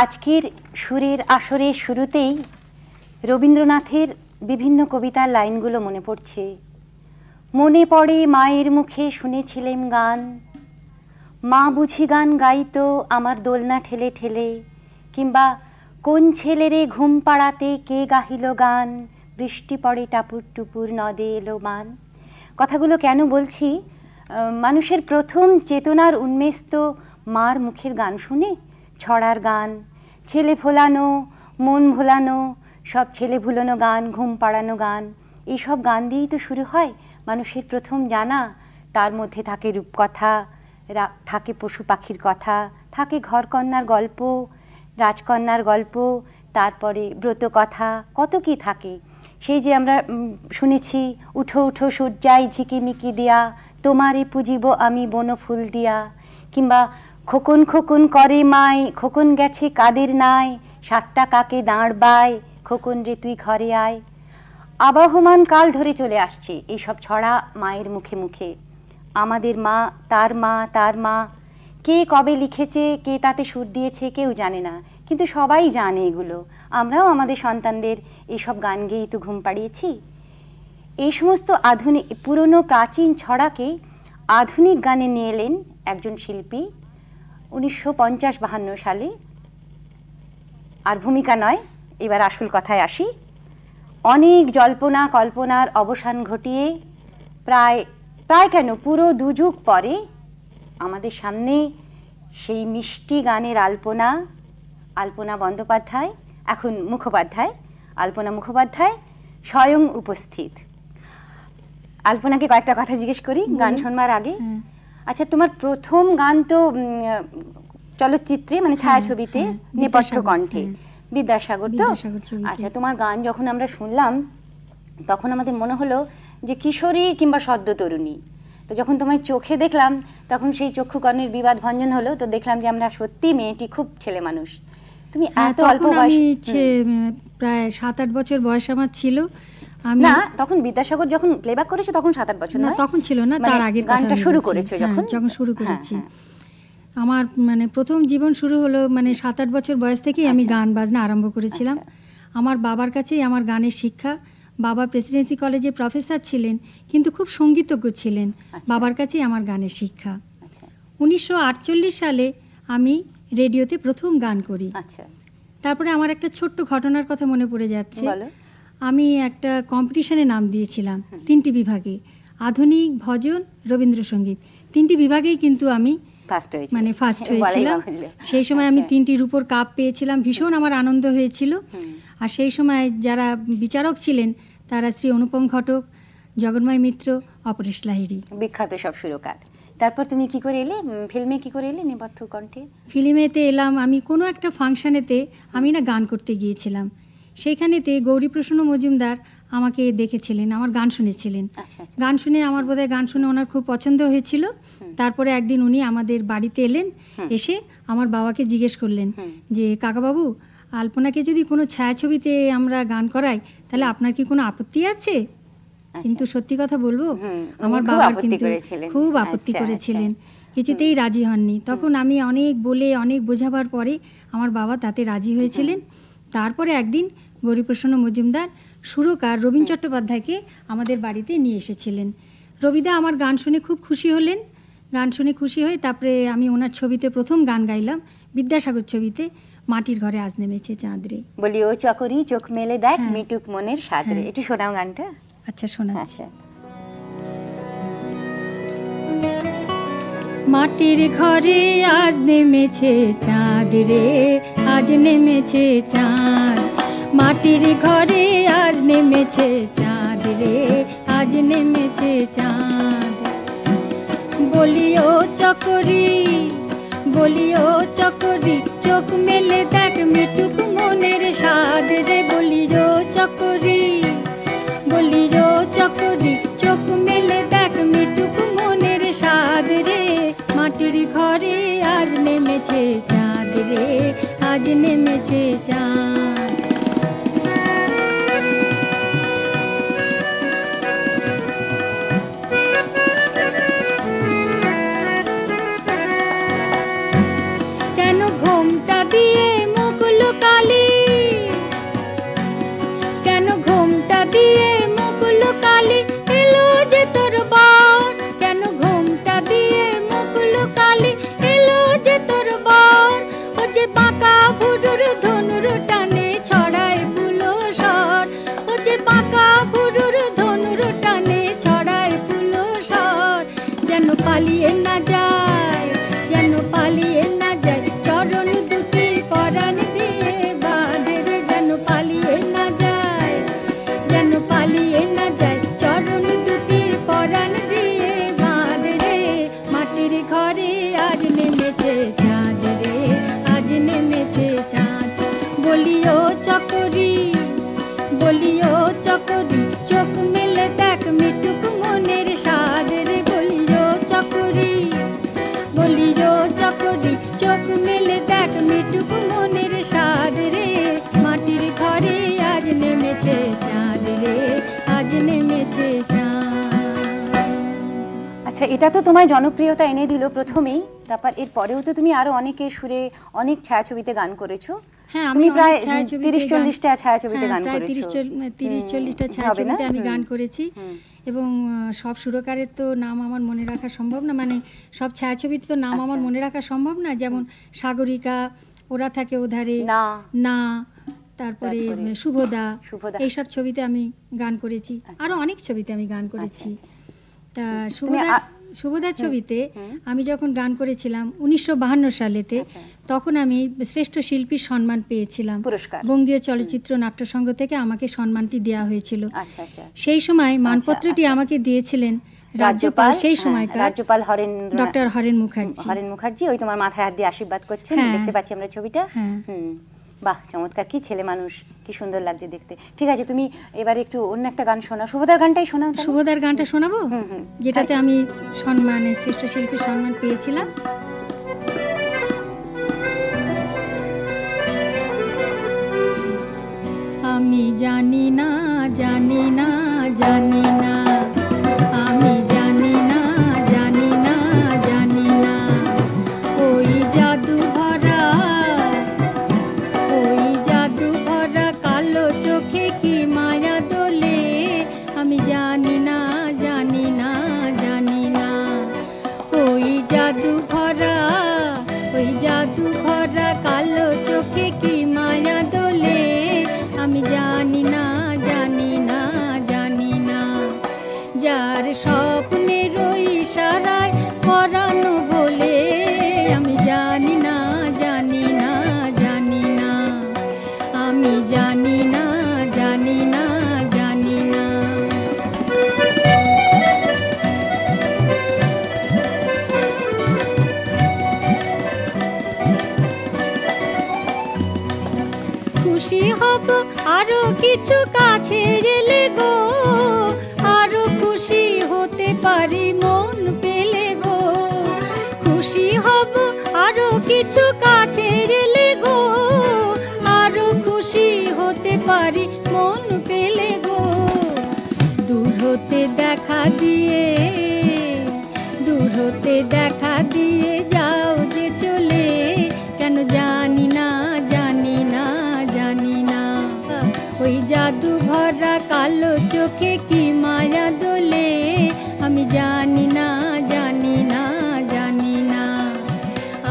আজকের সুরের আসরের শুরুতেই রবীন্দ্রনাথের বিভিন্ন কবিতার লাইনগুলো মনে পড়ছে। মনে পড়ে মায়ের মুখে শুনেছিলেম গান, মা বুঝি গান গাইতো আমার দোলনা ঠেলে ঠেলে, কিংবা কোন ছেলেরে ঘুম পাড়াতে কে গাহিল গান, বৃষ্টি পড়ে টাপুর টুপুর নদে এলো মান। কথাগুলো কেন বলছি, মানুষের প্রথম চেতনার উন্মেষ তো মার মুখের গান শুনে। ছড়ার গান, ছেলে ভোলানো, মন ভোলানো, সব ছেলে ভুলানো গান, ঘুম পাড়ানো গান, এইসব গান দিয়েই তো শুরু হয় মানুষের প্রথম জানা। তার মধ্যে থাকে রূপকথা, থাকে পশু পাখির কথা, থাকে ঘরকন্যার গল্প, রাজকন্যার গল্প, তারপরে ব্রত কথা, কত কি থাকে। সেই যে আমরা শুনেছি, উঠো উঠো সূর্যায় ঝিকিমিকি দিয়া, তোমারে পুজিব আমি বনফুল দিয়া, কিংবা খোকন খোকন করে মায়, খোকন গেছে কাদের নাই, 7টা কাকে দাঁড়বায়, খোকন রে তুই ঘরে আয়। আবাহমান কাল ধরে চলে আসছে এইসব ছড়া মায়ের মুখে মুখে। আমাদের মা, তার মা, কে কবে লিখেছে, কে তাতে সুর দিয়েছে কেউ জানে না, কিন্তু সবাই জানে এগুলো। আমরাও আমাদের সন্তানদের এইসব গান গেয়েই তো ঘুম পাড়িয়েছি। এই সমস্ত আধুনিক পুরনো প্রাচীন ছড়াকে আধুনিক গানে নিয়ে এলেন একজন শিল্পী 1950-52 সালে। আর ভূমিকা নয়, এবার আসল কথায় আসি। অনেক জল্পনা কল্পনার অবসান ঘটিয়ে প্রায় কেন পুরো 2 যুগ পরে আমাদের সামনে সেই মিষ্টি গানের আলপনা বন্দ্যোপাধ্যায়, এখন মুখোপাধ্যায়, আলপনা মুখোপাধ্যায় স্বয়ং উপস্থিত। আলপনাকে কয়েকটা কথা জিজ্ঞেস করি গান শোনবার আগে। আচ্ছা, তোমার প্রথম গান তো চলচ্চিত্রে, মানে ছায়াছবিতে, নেপথ্য কণ্ঠে, বিদ্যাসাগর তো। আচ্ছা, তোমার গান যখন আমরা শুনলাম তখন আমাদের মনে হলো যে কিশোরী কিংবা সদ্য তরুণী। তো যখন তোমার চোখে দেখলাম তখন সেই চক্ষুকর্ণের বিবাদ ভঞ্জন হলো, তো দেখলাম যে আমরা সত্যি মেয়েটি খুব ছেলে মানুষ। তুমি এত অল্প বয়সে, প্রায় 7-8 বছর বয়স আমার ছিল। না, তখন বিদ্যাসাগর যখন প্লেব্যাক করেছে তখন 7-8 বছর না, তখন ছিল না, তার আগের গানটা শুরু করেছে যখন শুরু করেছি। আমার মানে প্রথম জীবন শুরু হলো মানে 7-8 বছর বয়স থেকেই আমি গান বাজনা আরম্ভ করেছিলাম। আমার বাবার কাছেই আমার গানের শিক্ষা। বাবা প্রেসিডেন্সি কলেজে প্রফেসর ছিলেন, কিন্তু খুব সঙ্গীতজ্ঞ ছিলেন। বাবার কাছেই আমার গানের শিক্ষা। 1948 সালে আমি রেডিওতে প্রথম গান করি। তারপরে আমার একটা ছোট্ট ঘটনার কথা মনে পড়ে যাচ্ছে। আমি একটা কম্পিটিশনে নাম দিয়েছিলাম 3টি বিভাগে, আধুনিক, ভজন, রবীন্দ্রসঙ্গীত। 3টি বিভাগেই কিন্তু আমি ফার্স্ট হয়েছিলাম। সেই সময় আমি 3টি রূপোর কাপ পেয়েছিলাম, ভীষণ আমার আনন্দ হয়েছিল। আর সেই সময় যারা বিচারক ছিলেন তারা শ্রী অনুপম ঘটক, জগন্ময় মিত্র, অপরেশ লাহিড়ী, বিখ্যাত সব সুরকার। তারপর তুমি কি করে এলে ফিল্মে, কি করে এলে নেপথ্য কণ্ঠে? ফিল্মেতে এলাম আমি কোনো একটা ফাংশনেতে, আমি না গান করতে গিয়েছিলাম। সেইখানেতে গৌরীপ্রসন্ন মজুমদার আমাকে দেখেছিলেন, আমার গান শুনেছিলেন। গান শুনে আমার বোধহয় গান শুনে ওনার খুব পছন্দ হয়েছিল। তারপরে একদিন উনি আমাদের বাড়িতে এলেন, এসে আমার বাবাকে জিজ্ঞেস করলেন যে কাকাবাবু, আলপনাকে যদি কোনো ছায়াছবিতে আমরা গান করাই তাহলে আপনার কি কোনো আপত্তি আছে? কিন্তু সত্যি কথা বলবো, আমার বাবা কিন্তু খুব আপত্তি করেছিলেন, কিছুতেই রাজি হননি। তখন আমি অনেক বলে, অনেক বোঝাবার পরে আমার বাবা তাতে রাজি হয়েছিলেন। তারপরে একদিন গৌরীপ্রসন্ন মজুমদার সুরকার রবীন চট্টোপাধ্যায়কে আমাদের বাড়িতে নিয়ে এসেছিলেন। রবিদা আমার গান শুনে খুব খুশি হলেন। গান শুনে খুশি হয়ে তারপরে আমি ওনার ছবিতে প্রথম গান গাইলাম, বিদ্যাসাগর ছবিতে, মাটির ঘরে আজ নেমেছে চাঁদ রে। বলি ও চকরি চোখ মেলে দেখ মিটুক মনের স্বাদ রে। একটু শোনাও গানটা। আচ্ছা, শোনাচ্ছি। মাটির ঘরে আজ নেমেছে চাঁদ রে, আজ নেমেছে চাঁদ। মাটির ঘরে আজ নেমেছে চাঁদ রে, আজ নেমেছে চাঁদ। বলিও চকরি, বলিও চকরি চোখ মেলে দেখ মিটুক মনের স্বাদ রে। বলিও চকরি, বলিও চকরি চোখ মেলে দেখ মিটুক মনের স্বাদ রে। মাটির ঘরে আজ নেমেছে চাঁদ রে, আজ নেমেছে চাঁদ। কেন ঘোমটা দিয়ে মুখ লুকালি, কেন ঘোমটা দিয়ে মুখ লুকালি, এলো যে তোর বর। কেন ঘোমটা দিয়ে মুখ লুকালি, এলো যে তোর বর। ও যে বাঁকা ভুরুর ধনুর টানে ছড়ায় ফুলো সর। ও যে বাঁকা ভুরুর ধনুর টানে ছড়ায় ফুলো সর। যেন পালিয়ে না যায়, যেন পালিয়ে না যায়, চরণ দুটি পরাণ দিয়ে বাঁধে রে। যেন পালিয়ে না যায়, যেন পালিয়ে না যায়, চরণ দুটি পরাণ দিয়ে বাঁধে রে। মাটির ঘরে আজ নেমেছে চাঁদ রে, আজ নেমেছে চাঁদ। বলিও চকরি, বলিও চকরি চোখ মেলে দেখ মিটুক মনের স্বাদ রে। বলিও চকরি, বলিও চকরি চোখ মেলে দেখ মিটুক মনের স্বাদ রে। মাটির ঘরে আজ নেমেছে চাঁদ রে, আজ নেমেছে চাঁদ। আচ্ছা, এটা তো তোমায় জনপ্রিয়তা এনে দিল প্রথমেই, তারপর এর পরেও তো তুমি আরো অনেকের সুরে অনেক ছায়াছবিতে গান করেছো। হ্যাঁ, আমি প্রায় 30-40টা ছায়াছবিতে গান করেছো। 30-40টা ছায়াছবিতে আমি গান করেছি। এবং সব সুরকারের তো নাম আমার মনে রাখা সম্ভব না, মানে সব ছায়াছবির তো নাম আমার মনে রাখা সম্ভব না। যেমন সাগরিকা, ওরা থাকে ওধারে, না, তারপরে শুভদা, এইসব ছবিতে আমি গান করেছি। আরো অনেক ছবিতে আমি গান করেছি। তা শুভদার ছবিতে আমি যখন গান করেছিলাম 1952 সালেতে, তখন আমি শ্রেষ্ঠ শিল্পীর সম্মান পেয়েছিলাম। বঙ্গীয় চলচ্চিত্র নাট্যসংঘ থেকে আমাকে সম্মানটি দেওয়া হয়েছিল। সেই সময় মানপত্রটি আমাকে দিয়েছিলেন রাজ্যপাল, সেই সময়কার রাজ্যপাল ডক্টর হরেন মুখার্জি। হরেন মুখার্জি ওই তোমার মাথায় হাত দিয়ে আশীর্বাদ করছেন, দেখতে পাচ্ছি আমরা ছবিটা। বাহ, চমৎকার, কি ছেলে মানুষ, কি সুন্দর লাগছে দেখতে। ঠিক আছে, তুমি এবারে একটু অন্য একটা গান শোনাও, শুভদার গানটাই শোনাও। শুভদার গানটা শোনাবো, যেটাতে আমি সম্মানে শ্রেষ্ঠ শিল্পীর সম্মান পেয়েছিলাম। আমি জানি না, জানি না, জানি না, আমি জানি না, জানি না, জানি না, ওই জাদু ভরা, ওই জাদু ভরা কালো চোখে কি মায়া দোলে কাছে এলে গো, আরো খুশি হতে পারি মন পেলে গো। খুশি হব আরো কিছু কাছে এলে গো, আরো খুশি হতে পারি মন পেলে গো। দূর হতে দেখা দিয়ে, দূর হতে দেখা দিয়ে যাও যে চলে, কেন জানি না, জানি না, জানি না। ওই জাদু ভরা কালো চোখে কি মায়া দোলে, আমি জানি না, জানি না, জানি না।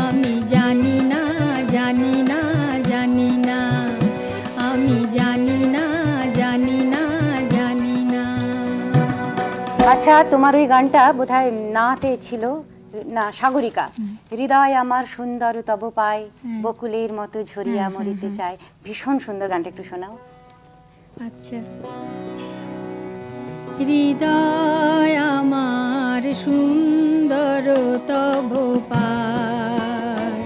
আমি জানি না, জানি না, জানি না। আমি জানি না, জানি না, জানি না। আচ্ছা, তোমার ওই গানটা বোধহয় নাতে ছিল না, সাগরিকা। হৃদয় আমার সুন্দর তব পায়, বকুলের মতো ঝরিয়া মরিতে চায়। ভীষণ সুন্দর গানটা, একটু শোনাও। আচ্ছা। হৃদয় আমার সুন্দর তব পায়,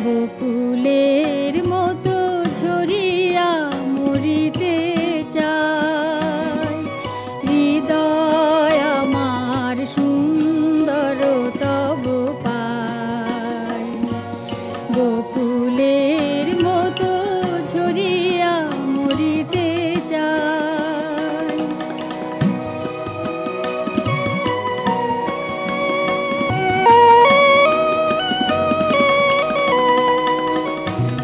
বকুলের মতো ঝরিয়া মরিতে চায়। হৃদয় আমার সুন্দর তব পায়, বকুলের মতো ঝরিয়া মরিতে চায়।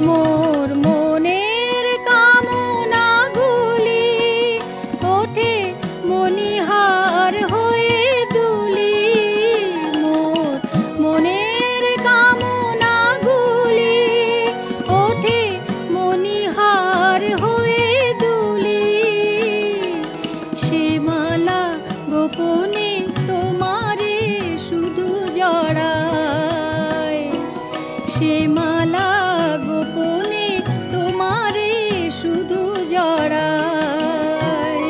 মোর মনের কামনাগুলি ওঠে মণিহার হয়ে দুলি। মোর মনের কামনাগুলি ওঠে মণিহার হয়ে দুলি। সে মালা গোপনে তোমারে শুধু জড়ায়, সে মালা গোপনে তোমারে শুধু জড়ায়।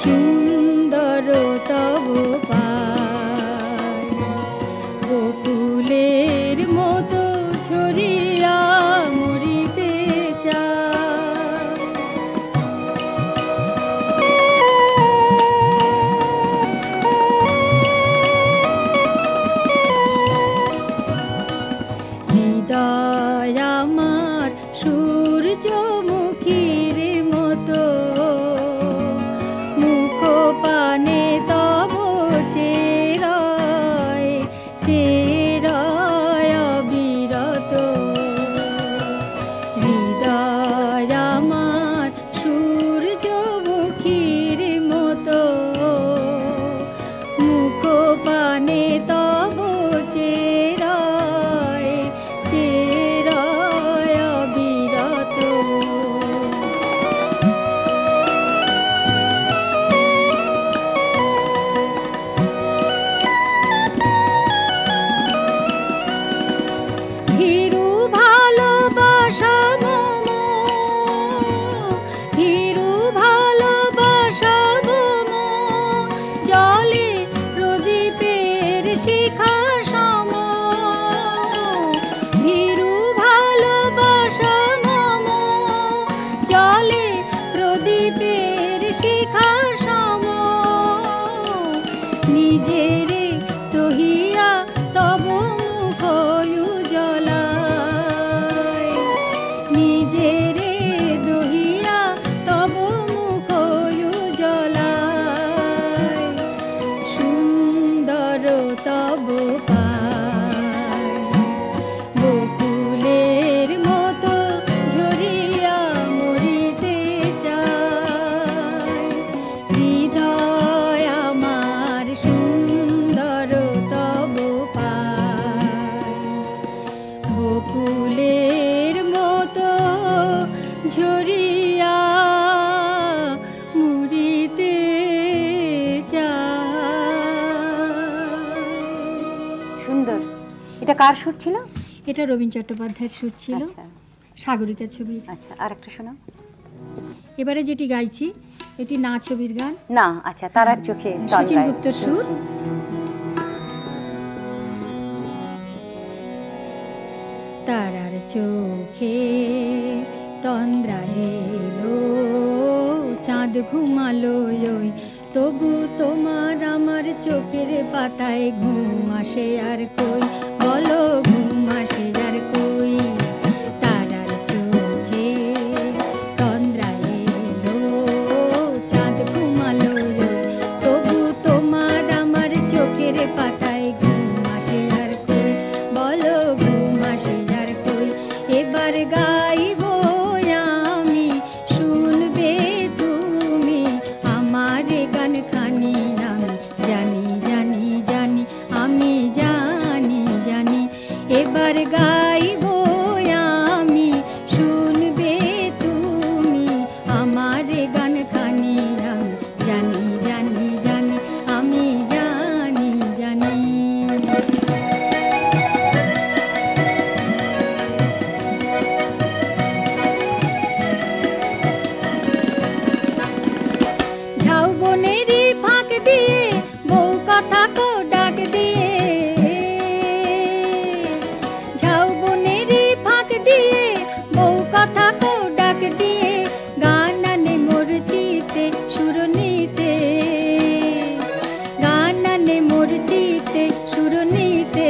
সুন্দর তব পায়, বকুলের মতো ঝরিয়া মরিতে চায়। হৃদয় আমার সূর্যমুখীর মতো, মুখ পানে তব চেরয়, চেরয় অবিরত। হৃদয় আমার সূর্যমুখীর মতো, মুখ পানে তব চেরয়, চেরয় অবিরত। ভীরু ভালোবাসা মম, ভীরু ভালোবাসা মম, জলে প্রদীপের শিখা সম। ভীরু ভালোবাসা মম, জলে প্রদীপের শিখা সম। নিজেরে তহিয়া তব মুখ উজ্জ্বলায়, নিজেরে দহিয়া তব মুখ উজ্জ্বলায়। সুন্দর তব পায়, বকুলের মতো ঝরিয়া মরিতে চায়। হৃদয় আমার সুন্দর তব পায়, বকুলের মতো ঝরিয়া মরিতে চায়। সুন্দর। এটা কার সুর ছিল? এটা রবীন চট্টোপাধ্যায়ের সুর ছিল, আচ্ছা, সাগরিকা ছবির। আচ্ছা, আর একটা শোনাও। এবারে যেটি গাইছি এটি না ছবির গান, না, আচ্ছা, তারার চোখে শচীন গুপ্তর সুর। তারার চোখে তন্দ্রা এলো, চাঁদ ঘুমালো ওই, তবু তোমার আমার চোখের পাতায় ঘুম আসে আর কই, বলো ঘুম আসে আর কই। তারার চোখে তন্দ্রা এলো, চাঁদ ঘুমালো ওই, তবু তোমার আমার চোখের পাতায় ঘুম আসে আর কই, বলো ঘুম আসে আর কই। এবার গাইব আমি, শুনবে তুমি আমার গান খানি, আমি জানি জানি জানি, আমি জানি জানি। এবার গাইব আমি, শুনবে তুমি আমার গান খানি, আমি জানি জানি জানি, আমি জানি জানি। ঝাউবনেরই ফাঁক দিয়ে বউ কথা কো ডাক দিয়ে, ঝাউবনেরই ফাঁক দিয়ে বউ কথা কো ডাক দিয়ে, গান আনে মোর চিতে সুর নিতে, গান আনে মোর চিতে সুর নিতে।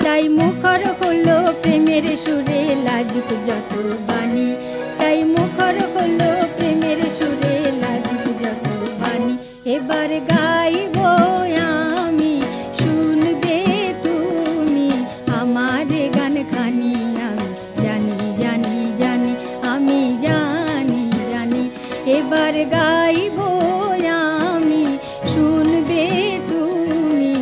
তাই মুখর হলো প্রেমের সুরে লাজুক যত বাণী, তাই মুখর হলো প্রেমের সুরে লাজুক যত বাণী। এবার গাইব আমি, শুনবে তুমি আমার গান খানি, আমি জানি জানি জানি, আমি জানি জানি। এবার গাইব আমি, শুনবে তুমি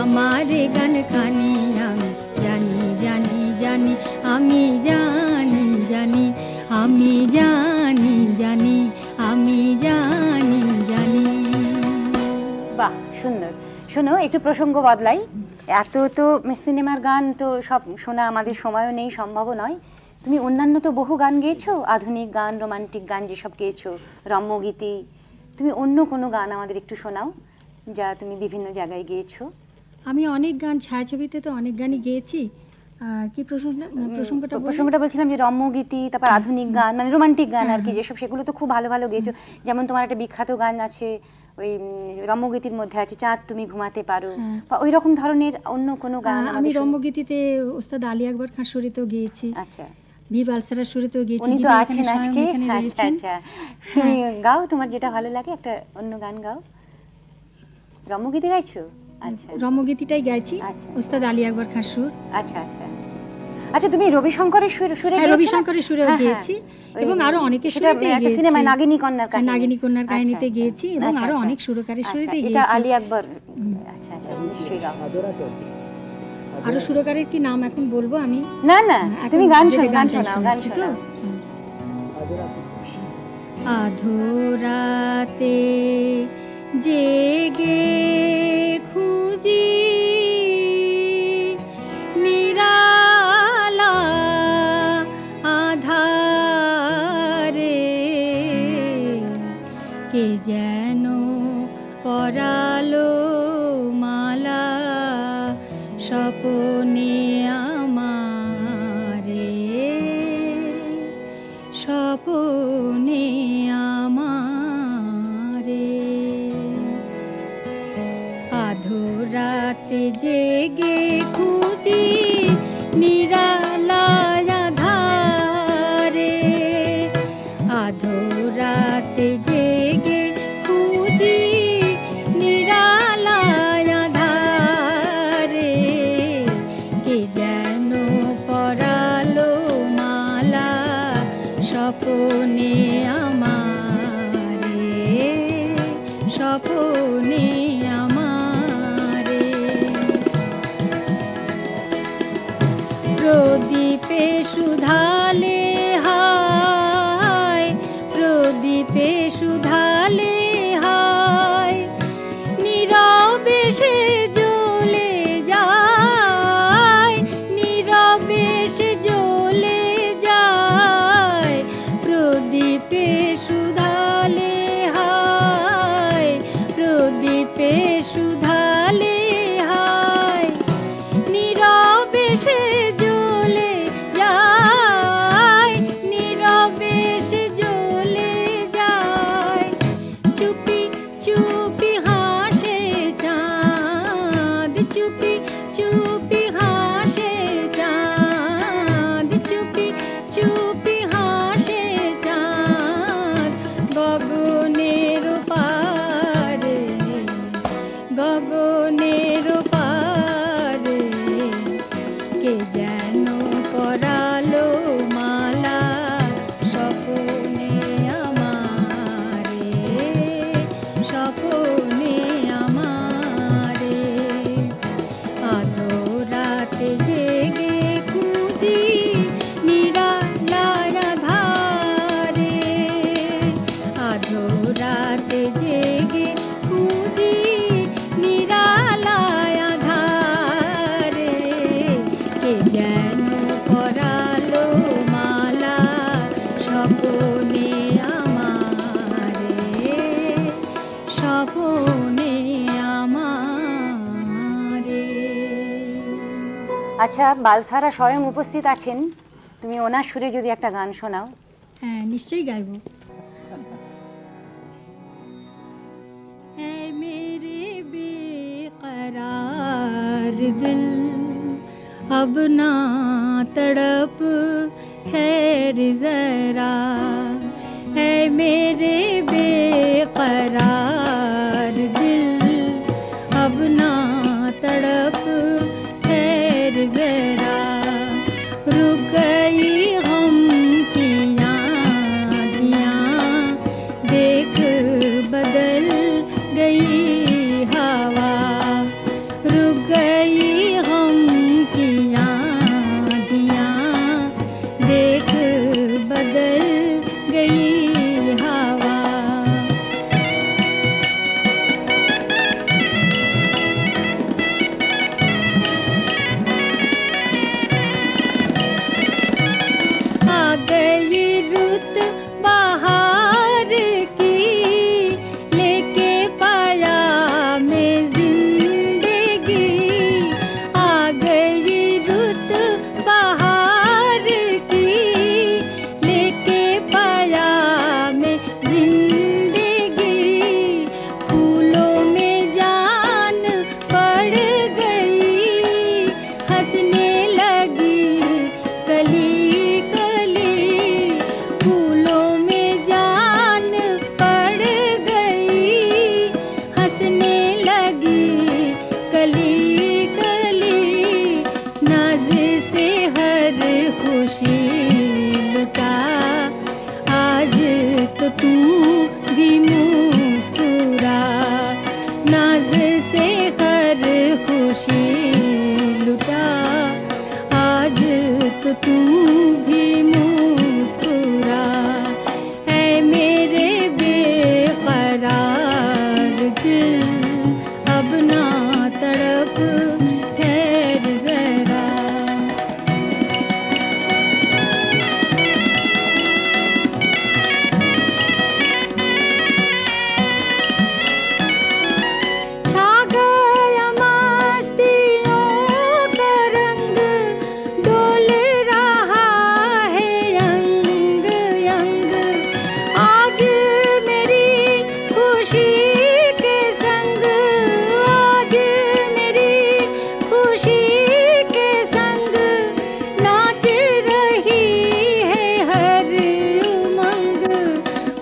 আমার গান খানি, আমি জানি জানি জানি, আমি জানি জানি, আমি জানি জানি, আমি জানি জানি। বাহ, সুন্দর। শোনো, একটু প্রসঙ্গ বদলাই। এত তো সিনেমার গান তো সব শোনা আমাদের সময়ও নেই, সম্ভবও নয়। তুমি অন্যান্য তো বহু গান গেয়েছো, আধুনিক গান, রোমান্টিক গান যেসব গেয়েছো, রম্যগীতি। তুমি অন্য কোনো গান আমাদের একটু শোনাও, যা তুমি বিভিন্ন জায়গায় গেয়েছো। আমি অনেক গান, ছায়াছবিতে তো অনেক গানই গেয়েছি। আর কি প্রসঙ্গটা বললে? প্রসঙ্গটা বলছিলাম যে রম্যগীতি, তারপর আধুনিক গান, মানে রোমান্টিক গান আর কি, যেসব, সেগুলো তো খুব ভালো ভালো গেয়েছো। যেমন তোমার একটা বিখ্যাত গান আছে, ওই রম্যগীতির মধ্যে আছে চাঁদ তুমি ঘুমাতে পারো, বা ওই রকম ধরনের অন্য কোনো গান। আমি রম্যগীতিতে ওস্তাদ আলী আকবর খান সুরেতেও গেয়েছি, আচ্ছা, ভি বালসারার সুরেতেও গেয়েছি। উনি তো আছেন আজকে। আচ্ছা আচ্ছা, তুমি গাও, তোমার যেটা ভালো লাগে একটা অন্য গান গাও। রম্যগীতি গাইছো? আচ্ছা, রম্যগীতিটাই গাইছি, আচ্ছা। ওস্তাদ আলী আকবর খান সুর। আচ্ছা আচ্ছা আচ্ছা, তুমি রবিশঙ্করের সুরে গেয়েছো? রবিশঙ্করের সুরেও গেয়েছি, এবং আরো অনেকের সুরেতেই গেয়েছি। সিনেমায় নাগিনী কন্যার কাহিনী, নাগিনী কন্যার কাহিনীতে গেয়েছি, এবং আরো অনেক সুরকারের সুরেতেই এটা গেয়েছি। আলী আকবর। আচ্ছা আচ্ছা, নিশ্চয়ই গাও। আরো সুরকারের কি নাম এখন বলবো আমি? না না, এখন তুমি গান যেটা শোনাও, গান গানটাই শোনাও, গান শুনছি তো। শোনাও। আধোরাতে জেগে খুঁজি নিরালা আধারে, কে যেন পরালো মালা স্বপনে আমারে, স্বপনে আমারে। আধোরাতে জেগে খুঁজি নিরালা আধারে, আধোরাতে জেগে খুঁজি নিরালা আধারে, কে যেন পরালো মালা স্বপনে আমারে, স্বপনে আমারে। প্রদীপে সুধালে হায়, প্রদীপে সুধালে হায়, নীরবে সে জ্বলে যায়, নীরবে সে জ্বলে যায়। প্রদীপে সুধালে হায়, প্রদীপে সুধালে হায়, নীরবে সে জ্বলে যায়, নীরবে সে জ্বলে যায়। আচ্ছা, বালসারা স্বয়ং উপস্থিত আছেন, তুমি ওনার সুরে যদি একটা গান শোনাও। হ্যাঁ, নিশ্চয়ই গাইব। है मेरे बेकरार दिल अब ना तड़प ठहर जरा, है मेरे बेकरार दिल अब ना तड़प ठहर जरा, रुक गई गम की आँधियाँ देख बदल गई हवा, रुक गई गम की आँधियाँ देख बदल गई हवा। आ गई रुत बाहर की लेके पाया में जिंदगी, आ गई रुत बाहर की लेके पाया में जिंदगी, फूलों में जान पड़ गई हंसने लगी कली कली, फूलों में जान पड़ गई हंसने लगी कली कली, नाज से हर खुशी लुटा आज तो तू भी मुस्कुरा, नाज से हर खुशी लुटा आज तो तू भी मुस्कुरा, है मेरे बेकरार दिल अब ना तड़प ठहर जरा। छा गया मस्तियों का रंग, डोल रहा है यंग यंग, आज मेरी खुशी के संग, आज मेरी खुशी के संग नाच रही है हर उमंग,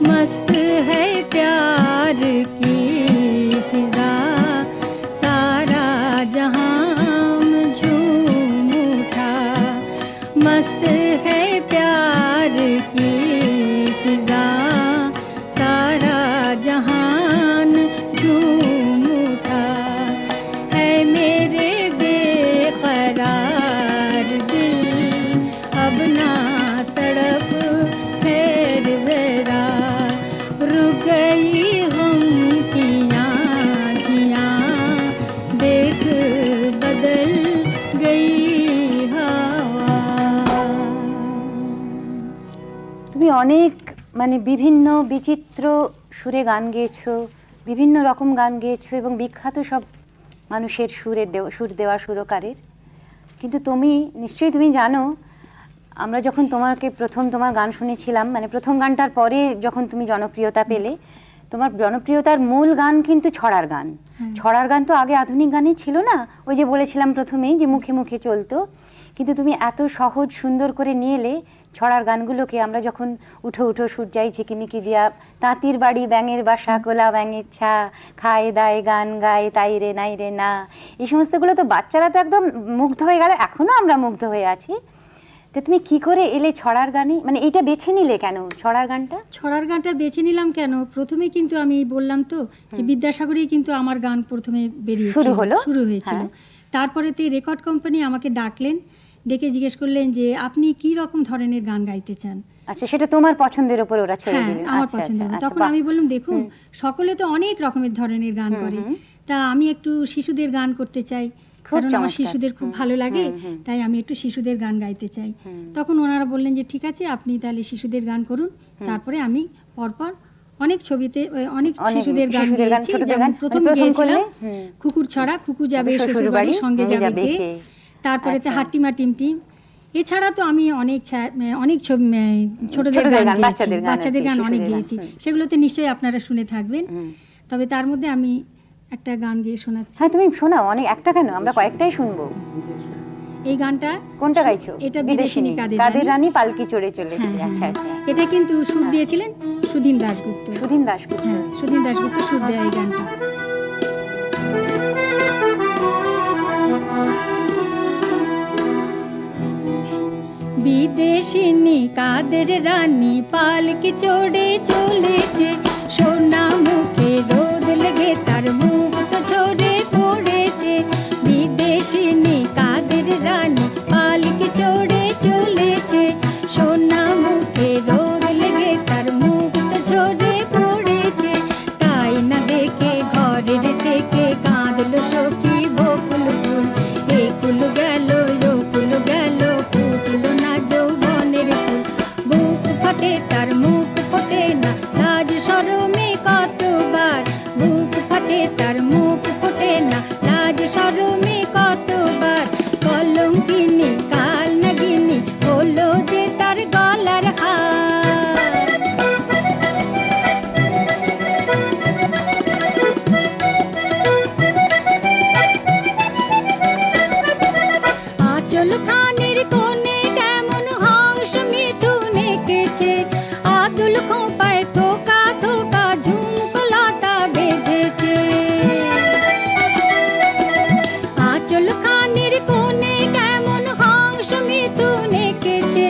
मस्त है प्यार की फिजा सारा जहां झूम उठा, मस्त है प्यार की फिजा सारा जहान झूम उठा, है मेरे बेकरार दिल अब ना तड़प ठहर जरा, रुक गई गम की आँधियाँ देख बदल गई हवा। তুমি অনেক মানে বিভিন্ন বিচিত্র সুরে গান গেয়েছো, বিভিন্ন রকম গান গেয়েছো এবং বিখ্যাত সব মানুষের সুর দেওয়া সুরকারের। কিন্তু তুমি নিশ্চয়ই তুমি জানো, আমরা যখন তোমাকে প্রথম তোমার গান শুনেছিলাম, মানে প্রথম গানটার পরে যখন তুমি জনপ্রিয়তা পেলে, তোমার জনপ্রিয়তার মূল গান কিন্তু ছড়ার গান। ছড়ার গান তো আগে আধুনিক গানই ছিল না, ওই যে বলেছিলাম প্রথমেই যে মুখে মুখে চলতো, কিন্তু তুমি এত সহজ সুন্দর করে নিয়ে এলে ছড়ার গানগুলোকে। আমরা যখন উঠো উঠো সূর্যাই ঝিকিমিকি দিয়া, তাঁতির বাড়ি ব্যাঙের বাসা কোলা ব্যাঙের ছা, খায় দায় গান গায় তাই রে নাই রে না, এই সমস্তগুলো তো বাচ্চারা তো একদম মুগ্ধ হয়ে গেল, এখনো আমরা মুগ্ধ হয়ে আছি। তো তুমি কি করে এলে ছড়ার গানে, মানে এইটা বেছে নিলে কেন ছড়ার গানটা? ছড়ার গানটা বেছে নিলাম কেন, প্রথমে কিন্তু আমি বললাম তো যে বিদ্যাসাগরেই কিন্তু আমার গান প্রথমে বেরিয়েছিল, শুরু হয়েছিল। তারপরেতে রেকর্ড কোম্পানি আমাকে ডাকলেন, ডেকে জিজ্ঞেস করলেন যে আপনি কি রকম ধরনের গান গাইতে চান। আচ্ছা, সেটা তোমার পছন্দের উপর ওরা ছেড়ে দিলেন? আমার পছন্দের। তখন আমি বললাম দেখুন সকলে তো অনেক রকমের ধরনের গান করে, তা আমি একটু শিশুদের গান করতে চাই, কারণ আমার শিশুদের খুব ভালো লাগে, তাই আমি একটু শিশুদের গান গাইতে চাই। তখন ওনারা বললেন যে ঠিক আছে আপনি তাহলে শিশুদের গান করুন। তারপরে আমি পরপর অনেক ছবিতে অনেক শিশুদের গান গেয়েছি। যেমন প্রথম গেয়েছিলাম খুকুর ছড়া, খুকু যাবে শ্বশুর বাড়ি সঙ্গে যাবে কে, তারপরেতে আচ্ছা। হাট্টিমা টিমটিম। এছাড়া তো আমি অনেক ছবি ছোটদের ছোটদের গান গান, গেয়েছি, বাচ্চাদের গান বাচ্চাদের আর কি, গান অনেক শিশুদের গান, গেয়েছি, হুম। সেগুলোতে নিশ্চয়ই আপনারা শুনে থাকবেন। হুম। তবে তার মধ্যে আমি একটা গান গেয়ে শোনাচ্ছি। হ্যাঁ তুমি শোনাও, অনেক, একটা কেন, আমরা কয়েকটাই শুনবো। এই গানটা কোনটা গাইছো? এটা বিদেশিনী কাদের কাদের রানী। রানী পালকি চড়ে চলেছে। হ্যাঁ, আচ্ছা হ্যাঁ। আচ্ছা। এটা কিন্তু সুর দিয়েছিলেন সুধীন দাশগুপ্ত। সুধীন দাশগুপ্ত। হ্যাঁ, সুধীন দাশগুপ্ত সুর দেয় এই গানটা। বিদেশিনী কাদের রানী পালকি চড়ে চলেছে, সোনা মুখে রোদ লেগে তার মুখ তো ঝরে পড়েছে। বিদেশিনী কাদের রানী পালকি চড়ে চলেছে, সোনা মুখে রোদ লেগে তার মুখ তো ঝরে পড়েছে। তাই না দেখে ঘরের থেকে কাঁদলো সখী বকুল ফুল, এই কুল গেল ও কুল গেল, ফুটলো না যৌবনের ফুল। বুক ফাটে তার মুখ ফোটে না, লাজ শরমে কতবার। বুক ফাটে তার মুখ ফোটে না, লাজ শরমে কতবার। কলঙ্কিনী কাল নাগিনী হলো যে তার গলার হার। আঁচল খানের কোণে কেমন হংস মিঠুন এঁকেছে, আদুল খোঁপায় থোকা থোকা ঝুমকলতা বেঁধেছে। আঁচল খানের কোণে কেমন হংস মিঠুন এঁকেছে,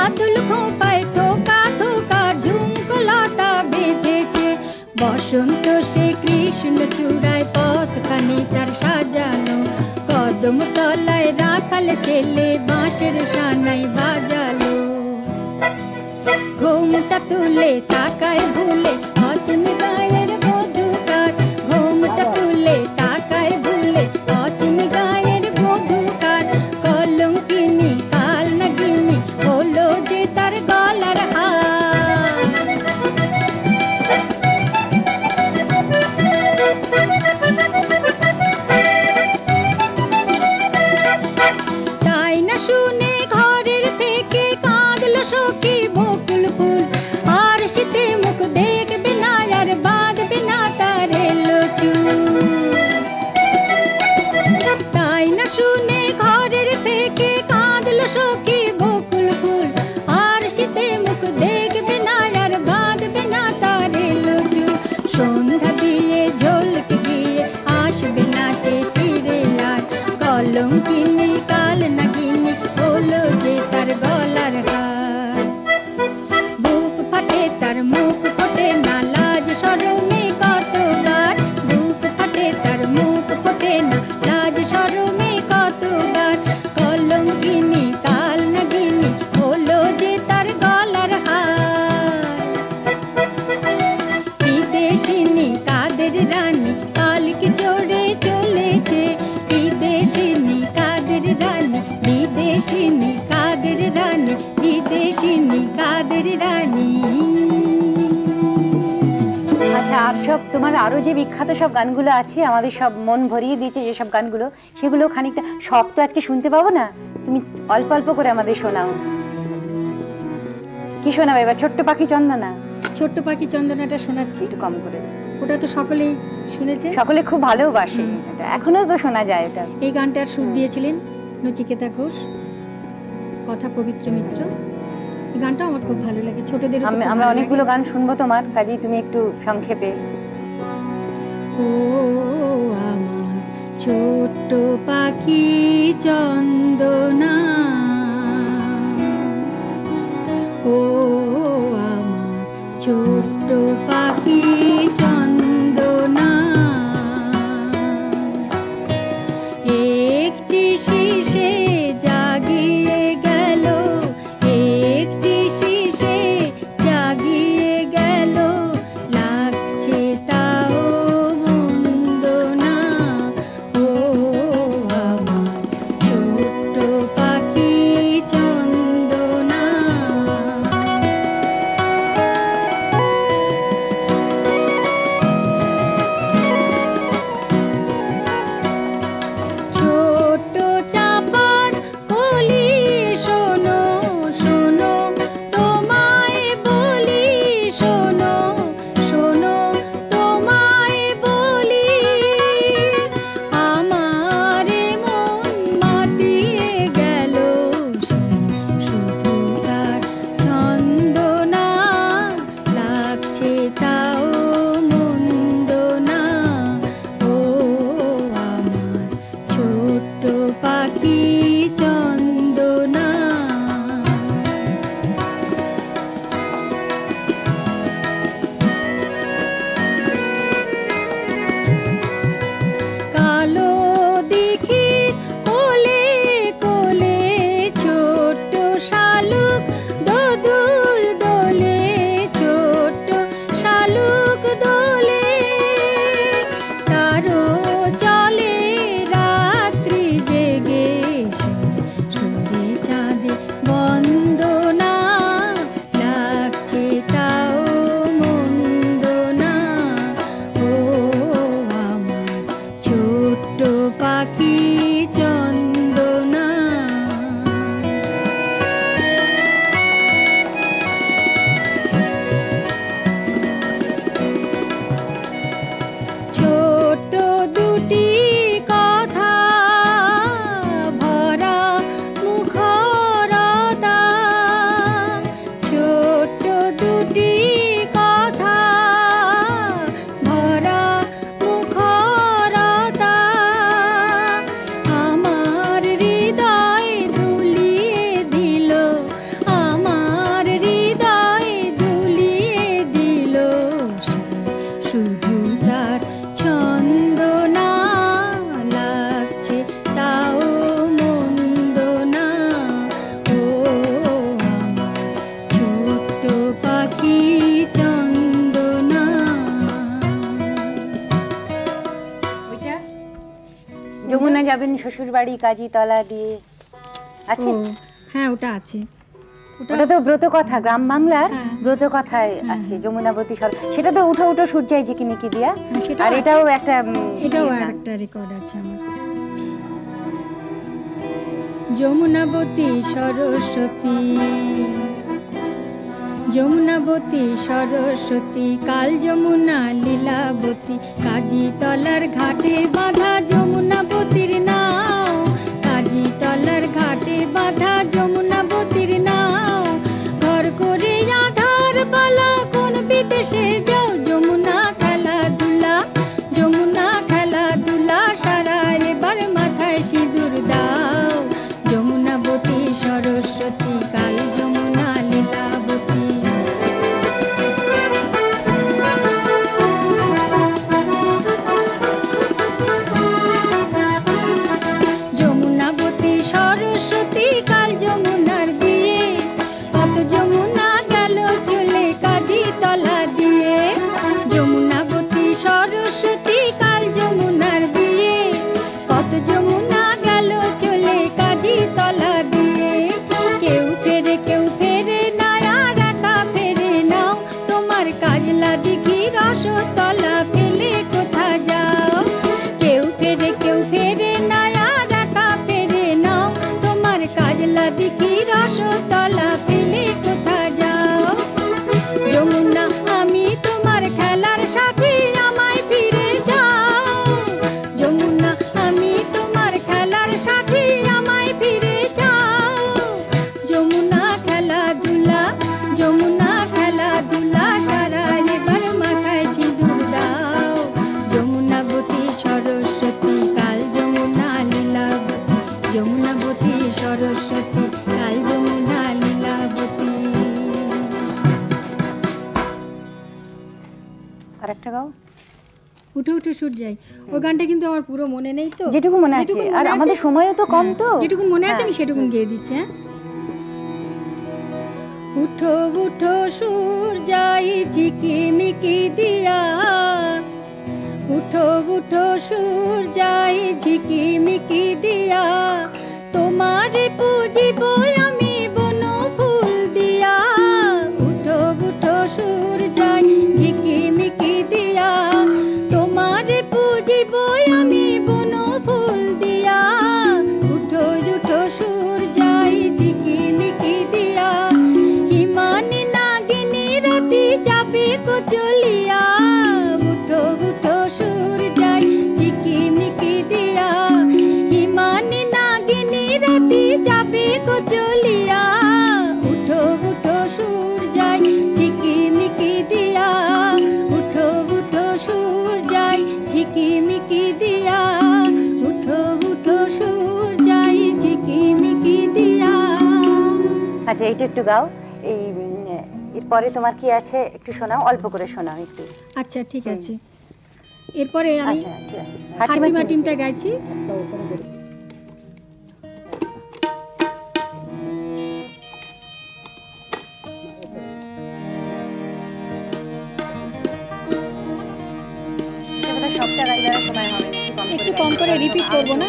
আদুল খোঁপায় থোকা থোকা ঝুমকলতা বেঁধেছে। বসন্ত সে কৃষ্ণ চূড়ায় পথখানি তার সাজানো, কদম তলায় রাখাল ছেলে বাঁশের সানাই বাজালো। ঘুমটা তুলে তাকায় ভুলে অচিন গায়ের বধূকার, ঘুমটা তুলে তাকায় ভুলে অচিন গায়ের বধূকার। কলঙ্কিনী কাল নাগিনী হলো যে তার গলার হার। তাই না শুনে ঘরের থেকে কাঁদলো সখী বকুল ফুল, আর শীতে মুখ দেখবে না আর বাঁধবে না তার এলো চুল। তাই না শুনে ঘরের থেকে কাঁদলো সখী বকুল ফুল, আর শীতে মুখ দেখবে না আর বাঁধবে না তার এলো চুল। সন্ধ্যা দিয়ে ঝলকে গিয়ে আসবে না সে ফিরে আর, কলঙ্কিনী কাল নাগিনী হলো যে তার গলার হার। বুক ফাটে তার মুখ ফোটে না, লাজ শরমে কতবার। বুক ফাটে তার মুখ ফোটে না, লাজ শরমে কতবার। কলঙ্কিনী কাল নাগিনী হলো যে তার গলার হার। বিদেশিনী কাদের রানী পালকি চড়ে চলেছে, বিদেশিনী কাদের রানী, বিদেশিনী কাদের রানী, বিদেশিনী কাদের রানী। আচ্ছা, আর সব তোমার আরো যে বিখ্যাত সব গানগুলো আছে, আমাদের সব মন ভরিয়ে দিয়েছে যেসব গানগুলো, সেগুলো খানিকটা সব তো আজকে শুনতে পাবো না, তুমি অল্প অল্প করে আমাদের শোনাও। কি শোনাবে এবার? ছোট্ট পাখি চন্দনা? ছোট্ট পাখি চন্দনাটা শোনাচ্ছি। একটু কম করে। ওটা তো সকলেই শুনেছে, সকলে খুব ভালোবাসে, এটা এখনো তো শোনা যায় ওটা। এই গানটার সুর দিয়েছিলেন নচিকেতা ঘোষ, কথা পবিত্র মিত্র। এই গানটা আমার খুব ভালো লাগে, ছোটদের আমরা অনেকগুলো গান শুনবো তোমার, কাজেই তুমি একটু সংক্ষেপে। ও আমার ছোট্ট পাখি চন্দনা, ও আমার ছোট্ট পাখি চন্দনা। একটি শিশে জাগিয়ে গেল, একটি শিশে জাগিয়ে গেল, লাগছে তাও মন্দ না। ও আমার ছোট্ট পাখি চন্দনা। যমুনা যাবেন শ্বশুর বাড়ি কাজীতলা দিয়ে আছে? ও, হ্যাঁ ওটা আছে। ওটা তো ব্রত কথা, গ্রাম বাংলার হ্যাঁ। ব্রত কথায় আছে যমুনাবতী সর, সেটা তো উঠো উঠো সূর্যায় ঝিকিমিকি দিয়া। হ্যাঁ, সেটাও আর আছে। এটাও একটা এটাও ইয়ে আর গান। একটা রেকর্ড আছে আমার। যমুনাবতী সরস্বতী, যমুনাবতী সরস্বতী, কাল যমুনা লীলাবতী, কাজীতলার ঘাটে বাঁধা যমুনাবতীর নাও, কাজীতলার ঘাটে বাঁধা যমুনাবতীর নাও, ঘর করে আধার বালা কোন বিদেশে যাও, যমুনা খেলাধুলা, যমুনা খেলাধুলা, সারা এবার মাথায় সিঁদুর দাও, যমুনাবতী সরস্বতী, কাল যমুনা লীলাবতী। যমুনাবতী সরস্বতী, কাল যমুনার দিয়ে, কত যমুনা গেল চলে কাজীতলা দিয়ে, যমুনাবতী সরস্বতী, কাল যমুনার দিয়ে, কত যমুনা গেল চলে কাজীতলা দিয়ে, কেউ ফেরে না আর একা ফেরে নাও, তোমার কাজলা দিঘি রসতলা ফেলে কোথা যাও, কেউ ফেরে না আর একা ফেরে নাও, তোমার কাজলা দিঘি রসতলা ফেলে কোথা যাও, যমুনা আমি তোমার খেলার সাথী, আমায় ফিরে যাও, যমুনা আমি তোমার খেলার সাথী, আমায় ফিরে যাও, যমুনা খেলাধুলা, যমুনা খেলাধুলা, সারা এবার মাথায় সিঁদুর দাও, যমুনাবতী সরস্বতী, কাল যমুনা লীলাবতী, যমুনাবতী সরস্বতী, কাল যমুনা লীলাবতী। আর একটা গাও, উঠে উঠে সূর্যায়। ওই গানটা কিন্তু আমার পুরো মনে নেই তো, যেটুকু মনে আছে, যেটুকুন আর মনে আমাদের আছে, সময়ও তো কম তো। যেটুকুন মনে আছে আমি হ্যাঁ। সেটুকুন গেয়ে দিচ্ছি। হ্যাঁ, উঠো উঠো সূর্যায় ঝিকিমিকি দিয়া, উঠো উঠো সূর্যায় ঝিকিমিকি দিয়া, তোমারে পুজিব আমি বন ফুল দিয়া, উঠো উঠো সূর্যায় ঝিকিমিকি দিয়া, তোমারে পুজিব আমি বন ফুল দিয়া, উঠো উঠো সূর্যায় ঝিকিমিকি দিয়া, হিমানি নাগিনী রাতি যাবে গো চলিয়া, উঠো উঠো সূর্যায় ঝিকিমিকি দিয়া, হিমানি নাগিনী রাতি যাবে গো চলিয়া, উঠো উঠো সূর্যায় ঝিকিমিকি দিয়া, উঠো উঠো সূর্যায় ঝিকিমিকি দিয়া, উঠো উঠো সূর্যায় ঝিকিমিকি দিয়া। আচ্ছা, এইটা একটু গাও। এই এরপরে তোমার কি আছে একটু শোনাও, অল্প করে শোনাও একটু। আচ্ছা ঠিক আছে, এরপরে আমি আচ্ছা, ঠিক আছে। হাটিমা টিমটা গাইছি। সেটা সবটা গাইলে আর সময় হবে না, একটু কম করে গাইলে। রিপিট করবো না,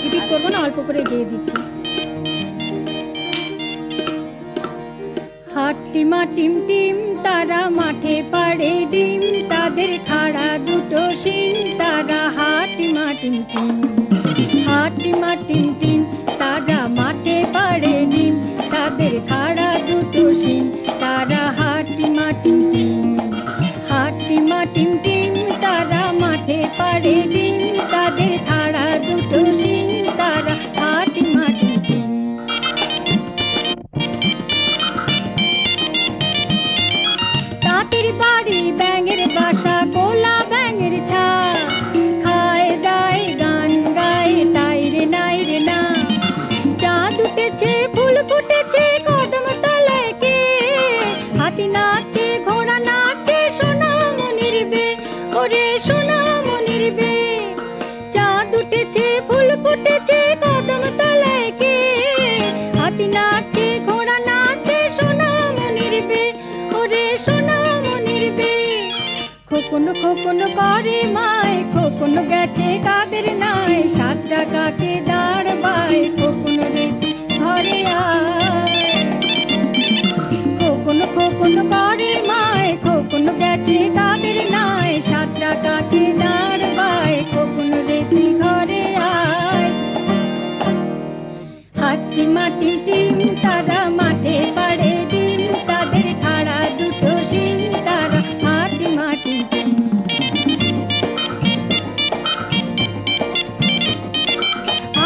রিপিট করবো না, অল্প করে গেয়ে দিচ্ছি। হাটিমা টিম টিম, তারা মাঠে পাড়ে ডিম, তাদের খাড়া দুটো শিং, তারা হাটিমা টিম টিম, হাটিমা টিম টিম, তারা মাঠে পাড়ে ডিম, তাদের খাড়া দুটো শিং, তারা হাটিমা টিম টিম, হাটিমা টিম টিম, তারা মাঠে পাড়ে ডিম, তাদের খাড়া দুটো শিং, তারা হাটিমা টিম টিম। তাঁতির বাড়ি ব্যাঙের বাসা, কোলা ব্যাঙের ছা, খায় দায় গান গায় তাই রে নাই রে না, চাঁদ উঠেছে ফুল ফুটেছে কদম তলে কে, হাতি নাচে ঘোড়া নাচে সোনা মনির বে, ওরে সোনা মনির বে, চাঁদ উঠেছে ফুল ফুটেছে কদম তলে কে, হাতি নাচে ঘোড়া নাচে সোনা মনির বে, ওরে সোনা মনির বে, খোকন খোকন খোকন করে মায়, খোকন গেছে কাদের নাই, 7 টাকাকে দাঁড় বাই, খোকন রে ঘরে আয়। খোকন খোকন করে মায়, খোকন গেছে কাদের নাই, 7 টাকাকে দাঁড় বাই, খোকন রে তুই ঘরে আয়। হাট্টি মাটি টিম তারা মাঠে পাড়ে ডিম, তাদের খাড়া দুটো শিং তারা হাট্টি মাটি টিম।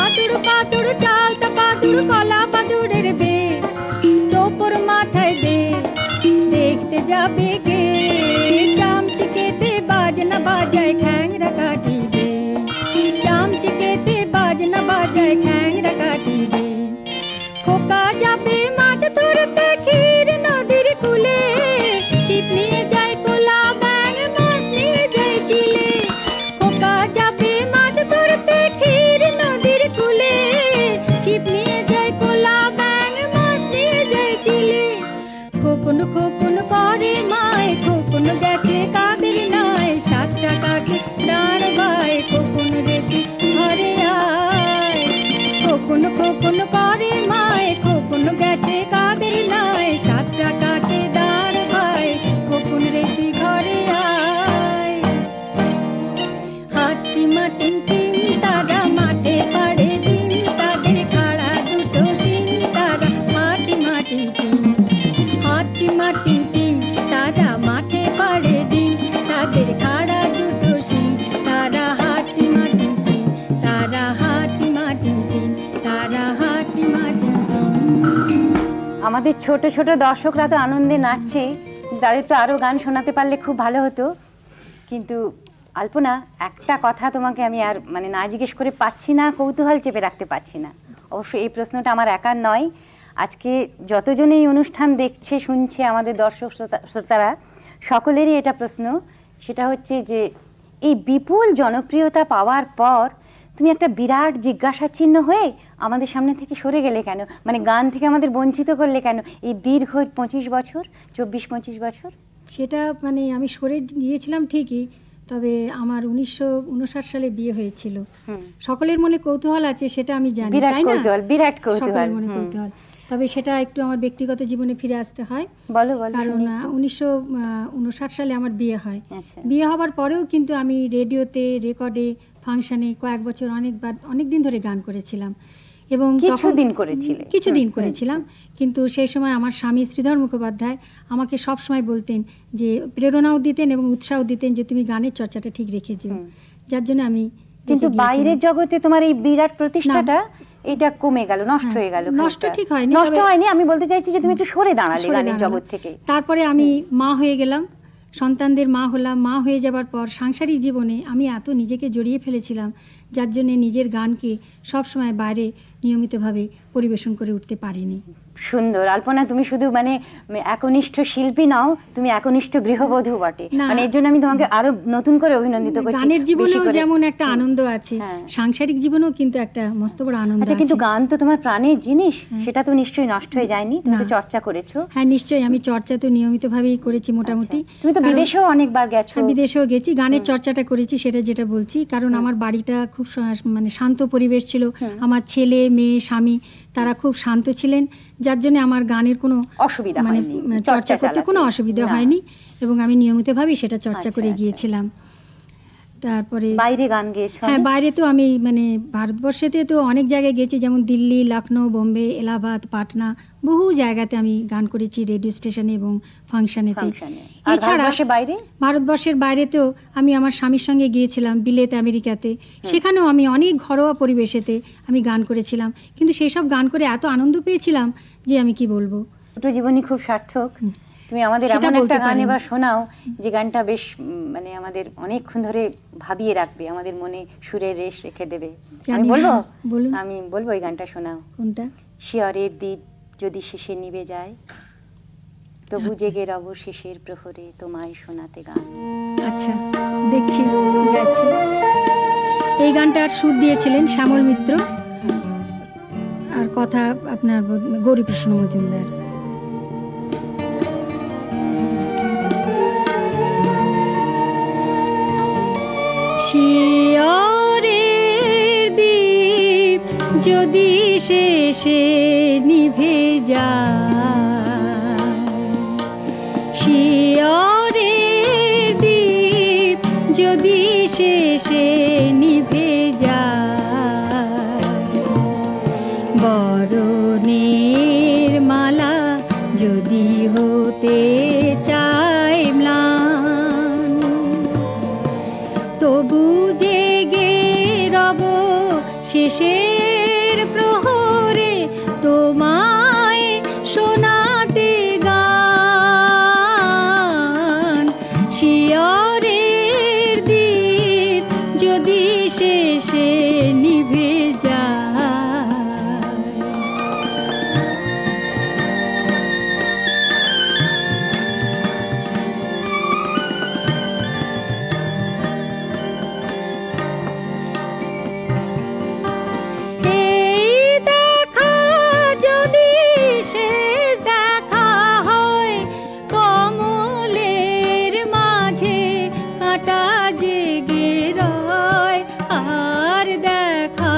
আদুর পাদুর চালতা পাদুর কলা পাদুরের বে, টোপর মাথায় দে দেখতে যাবে গে, চামচিকেতে বাজনা বাজায় খ্যাংরা কাটি দে, চামচিকেতে বাজনা বাজায় খ্যাংরা কাটি দে। খোকা যাবে মাছ ধরতে ক্ষীর নদীর কূলে, ছিপ নিয়ে যায় কোলা ব্যাঙ মাছ নিয়ে যায় চিলে। খোকা যাবে মাছ ধরতে ক্ষীর নদীর কূলে, ছিপ নিয়ে যায় কোলা ব্যাঙ মাছ নিয়ে যায় চিলে। খোকন খোকন করে মায়, খোকন গেছে কাদের নাই, 7 টাকাকে দাঁড় বাই, খোকন রে তুই ঘরে আয়। খোকন খোকন করে মায়, খোকন গেছে কাদের নাই, 7 টাকাকে দাঁড় বাই, খোকন রে তুই ঘরে আয়। হাট্টি মাটিম টিম তারা মাঠে পাড়ে ডিম, তাদের খাড়া দুটো শিং তারা হাট্টি মাটিম টিম। হাট্টি মাটিম টিম তারা মাঠে পাড়ে ডিম, তাদের খাড়া দুটো শিং তারা হাট্টি মাটিম টিম, তারা হাট্টি মাটিম টিম, তারা হাট্টি মাটিম টিম। আমাদের ছোট ছোট দর্শকরা তো আনন্দে নাচছে, তাদের তো আরো গান শোনাতে পারলে খুব ভালো হতো। কিন্তু আলপনা, একটা কথা তোমাকে আমি আর মানে না জিজ্ঞেস করে পাচ্ছি না, কৌতূহল চেপে রাখতে পারছি না। অবশ্য এই প্রশ্নটা আমার একার নয়, আজকে যতজন এই অনুষ্ঠান দেখছে শুনছে আমাদের দর্শক শ্রোতারা সকলেরই এটা প্রশ্ন। সেটা হচ্ছে যে এই বিপুল জনপ্রিয়তা পাওয়ার পর তুমি একটা বিরাট জিজ্ঞাসা চিহ্ন হয়ে আমাদের সামনে থেকে সরে গেলে কেন? মানে গান থেকে আমাদের বঞ্চিত করলে কেন এই দীর্ঘ 25 বছর, 24-25 বছর? সেটা মানে আমি সরে গিয়েছিলাম ঠিকই, তবে আমার 1959 সালে বিয়ে হয়েছিল। সকলের মনে কৌতূহল আছে সেটা আমি জানি, বিরাট তাই না? কৌতূহল, বিরাট কৌতূহল। সকলের মনে কৌতূহল, তবে সেটা একটু আমার ব্যক্তিগত জীবনে ফিরে আসতে হয়। বলো বলো। কারণ 1959 সালে আমার বিয়ে হয়। আচ্ছা। বিয়ে হবার পরেও কিন্তু আমি রেডিওতে, রেকর্ডে, ফাংশনে কয়েক বছর অনেক দিন ধরে গান করেছিলাম। এবং কিছুদিন করেছিলে? কিছুদিন করেছিলাম, কিন্তু সেই সময় আমার স্বামী শ্রীধর মুখোপাধ্যায় আমাকে সব সময় বলতেন যে, প্রেরণাও দিতেন এবং উৎসাহ দিতেন যে তুমি গানের চর্চাটা ঠিক রেখেছো, যার জন্য আমি। কিন্তু বাইরের জগতে তোমার এই বিরাট প্রতিষ্ঠাটা এটা কমে গেল, নষ্ট হয়ে গেল। নষ্ট ঠিক হয়নি, নষ্ট হয়নি, আমি বলতে চাইছি যে তুমি একটু সরে দাঁড়ালে গানের জগৎ থেকে। তারপরে আমি মা হয়ে গেলাম, সন্তানদের মা হলাম। মা হয়ে যাবার পর সাংসারিক জীবনে আমি এত নিজেকে জড়িয়ে ফেলেছিলাম, যার জন্য নিজের গানকে সবসময় বাইরে নিয়মিতভাবে পরিবেশন করে উঠতে পারিনি। সুন্দর আলপনা, তুমি শুধু মানে একনিষ্ঠ শিল্পী নাও, তুমি একনিষ্ঠ গৃহবধূ বটে। মানে এর জন্য আমি তোমাকে আরো নতুন করে অভিনন্দিত করছি। গানের জীবনেও যেমন একটা আনন্দ আছে, সাংসারিক জীবনেও কিন্তু একটা মস্ত বড় আনন্দ আছে। কিন্তু গান তো তোমার প্রাণের জিনিস, সেটা তো নিশ্চয়ই নষ্ট হয়ে যায়নি, তুমি তো চর্চা করেছো। হ্যাঁ নিশ্চয়ই, আমি চর্চা তো নিয়মিতভাবেই করেছি মোটামুটি। তুমি তো বিদেশেও অনেকবার গেছো। বিদেশেও গেছি, গানের চর্চাটা করেছি, সেটা যেটা বলছি। কারণ আমার বাড়িটা খুব মানে শান্ত পরিবেশ ছিল, আমার ছেলে মেয়ে স্বামী তারা খুব শান্ত ছিলেন, যার জন্য আমার গানের কোনো অসুবিধা মানে চর্চা করতে কোনো অসুবিধা হয়নি, এবং আমি নিয়মিতভাবেই সেটা চর্চা করে গিয়েছিলাম। তারপরে বাইরে গান গেয়েছো? হ্যাঁ, বাইরে তো আমি মানে ভারতবর্ষেতে তো অনেক জায়গায় গেছি, যেমন দিল্লি, লখনৌ, বোম্বে, এলাহাবাদ, পাটনা, বহু জায়গাতে আমি গান করেছি, রেডিও স্টেশনে এবং ফাংশনেতে। এছাড়া ভারতবর্ষের বাইরেতেও আমি আমার স্বামীর সঙ্গে গিয়েছিলাম বিলেত, আমেরিকাতে। সেখানেও আমি অনেক ঘরোয়া পরিবেশেতে আমি গান করেছিলাম, কিন্তু সেই সব গান করে এত আনন্দ পেয়েছিলাম যে আমি কি বলবো। ছোট জীবনই খুব সার্থক। তুমি আমাদের এমন একটা গান এবার শোনাও যে গানটা বেশ মানে আমাদের অনেকক্ষণ ধরে ভাবিয়ে রাখবে, আমাদের মনে সুরের রেশ রেখে দেবে। আমি বলবো? আমি বলবো এই গানটা শোনাও। কোনটা? শিয়রের দ্বীপ যদি শেষে নিভে যায়, তবু জেগে রব শেষের প্রহরে তোমায় শোনাতে গান। আচ্ছা, দেখছি গাইছি। এই গানটার সুর দিয়েছিলেন শ্যামল মিত্র, আর কথা আপনার গৌরীপ্রসন্ন মজুমদার। শিয়রের দীপ যদি শেষে নিভে যায়, শিয়রের দীপ যদি শেষে নিভে যায়, বরণের মালা যদি হতে চায় ম্লান, তবু জেগে রব শেষের প্রহরে তোমায় শোনাতে গান। শিয়রের দীপ যদি শেষে নিভে যায়, এই দেখা যদি শেষ দেখা হয়, কমলের মাঝে কাঁটা জেগে রয়, আর দেখা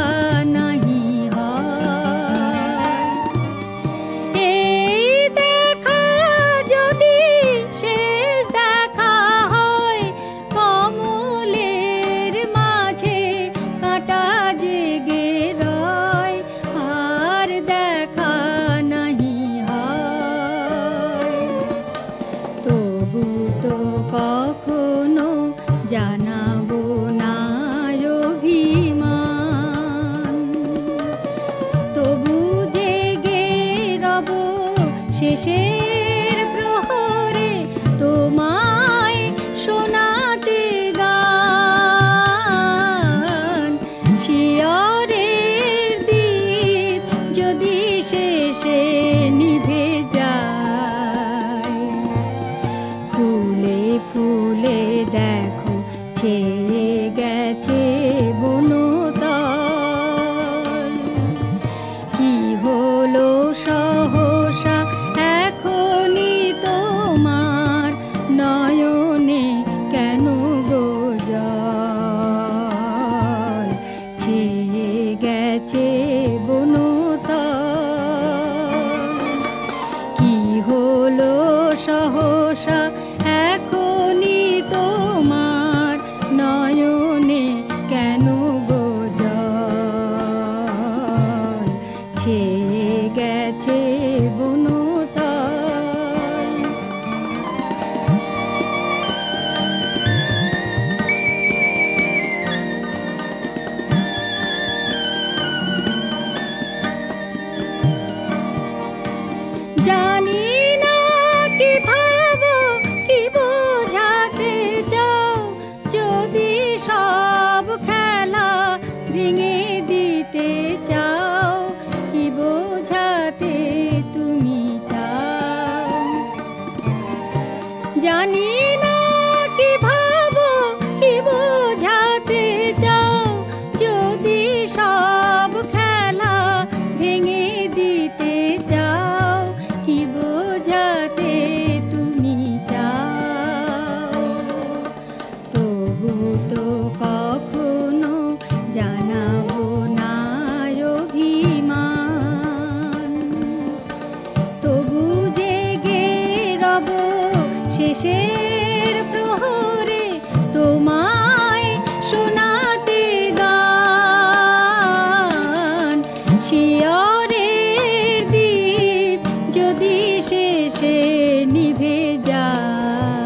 নাহি হয়। এই দেখা যদি শেষ দেখা হয়, কমলের মাঝে কাঁটা জেগে রয়, আর দেখা নাহি হয়। তবু তো কখনো জানাবো না অভিমান, তবু জেগে রব শেষের প্রহরে তোমায় শোনাতে গান। শিয়রের দীপ যদি শেষে নিভে যায়, ফুলে ফুলে দেখো ছেয়ে গেছে বনতল, কি হলো সহসা এখনই তোমার নয়নে কেন গো জল, ছেয়ে গেছে বনতল, কি হলো সহসা এখনই তোমার নয়নে কেন গো জল, ছেয়ে গেছে বনতল। জানি না কি ভাবো কি বোঝাতে চাও, যদি সব খেলা ভেঙে দিতে চাও, কি বোঝাতে তুমি চাও। জানি না কি ভাবো কি বোঝাতে চাও, যদি সব খেলা ভেঙে দিতে চাও, কি বোঝাতে তুমি চাও। তবু তো কখনো জানাবো না অভিমান, তবু জেগে রব শেষের প্রহরে তোমায় শোনাতে গান। শিয়রের দীপ যদি শেষে নিভে যায়,